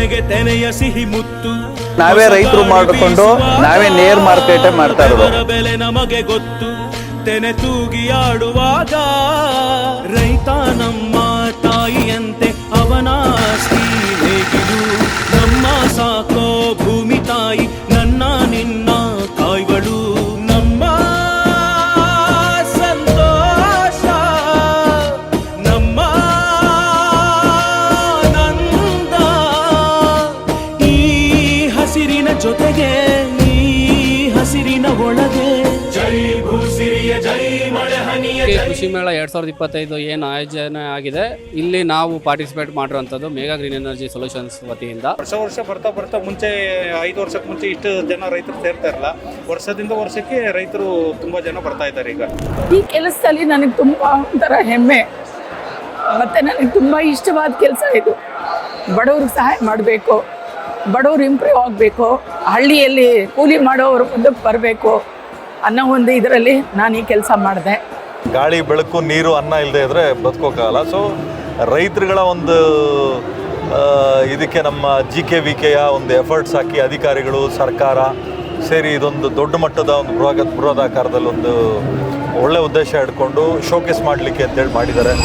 ಕೊನೆಗೆ ತೆನೆಯ ಸಿಹಿ ಮುತ್ತು. ನಾವೇ ರೈತರು ಮಾಡಿಕೊಂಡು ನಾವೇ ನೇರ್ ಮಾರ್ಕೆಟ್ ಮಾಡ್ತಾ ಇರೋದು. ಬೆಲೆ ನಮಗೆ ಗೊತ್ತು, ತೆನೆ ತೂಗಿ ಆಡುವಾಗ ರೈತ ನಮ್ಮ ತಾಯಿಯಂತೆ ಅವನ ಹೇಗಿದು. ನಮ್ಮ ಸಾಕೋ ಭೂಮಿ ತಾಯಿ ನನ್ನ ನಿನ್ನ ಕಾಯ್ಗಳು. ನಮ್ಮ ಸಂತೋಷ ನಮ್ಮ ನಂದ. ಈ ಹಸಿರಿನ ಜೊತೆಗೆ ಈ ಹಸಿರಿನ ಒಳಗೆ ಜೈ ಭೂಸಿರಿಯ ಜೈ ಮಳೆ ಹನಿಯ ಕೃಷಿ ಮೇಳ 2025 ಏನು ಆಯೋಜನೆ ಆಗಿದೆ, ಇಲ್ಲಿ ನಾವು ಪಾರ್ಟಿಸಿಪೇಟ್ ಮಾಡಿರುವಂಥದ್ದು ಮೇಘಾ ಗ್ರೀನ್ ಎನರ್ಜಿ ಸೊಲ್ಯೂಷನ್ಸ್ ವತಿಯಿಂದ. ವರ್ಷ ಬರ್ತಾ ಮುಂಚೆ 5 ವರ್ಷಕ್ಕೆ ಮುಂಚೆ ಇಷ್ಟು ಜನ ರೈತರು ಸೇರ್ತಾ ಇರಲ್ಲ. ವರ್ಷದಿಂದ ವರ್ಷಕ್ಕೆ ರೈತರು ತುಂಬಾ ಜನ ಬರ್ತಾ ಇದ್ದಾರೆ. ಈಗ ಈ ಕೆಲಸದಲ್ಲಿ ನನಗೆ ತುಂಬ ಒಂಥರ ಹೆಮ್ಮೆ ಮತ್ತು ನನಗೆ ತುಂಬ ಇಷ್ಟವಾದ ಕೆಲಸ ಇದು. ಬಡವ್ರಿಗೆ ಸಹಾಯ ಮಾಡಬೇಕು, ಬಡವ್ರು ಇಂಪ್ರೂವ್ ಆಗಬೇಕು, ಹಳ್ಳಿಯಲ್ಲಿ ಕೂಲಿ ಮಾಡೋರು ಮುಂದಕ್ಕೆ ಬರಬೇಕು ಅನ್ನೋ ಒಂದು ಇದರಲ್ಲಿ ನಾನು ಈ ಕೆಲಸ ಮಾಡಿದೆ. ಗಾಳಿ ಬೆಳಕು ನೀರು ಅನ್ನ ಇಲ್ಲದೆ ಇದ್ದರೆ ಬದುಕೋಕ್ಕಾಗಲ್ಲ. ಸೊ ರೈತರುಗಳ ಒಂದು ಇದಕ್ಕೆ ನಮ್ಮ GKVKಯ ಒಂದು ಎಫರ್ಟ್ಸ್ ಹಾಕಿ ಅಧಿಕಾರಿಗಳು ಸರ್ಕಾರ ಸೇರಿ ಇದೊಂದು ದೊಡ್ಡ ಮಟ್ಟದ ಒಂದು ಬೃಹದಾಕಾರದಲ್ಲಿ ಒಂದು ಒಳ್ಳೆ ಉದ್ದೇಶ ಇಟ್ಕೊಂಡು ಶೋಕೇಸ್ ಮಾಡಲಿಕ್ಕೆ ಅಂತೇಳಿ ಮಾಡಿದ್ದಾರೆ.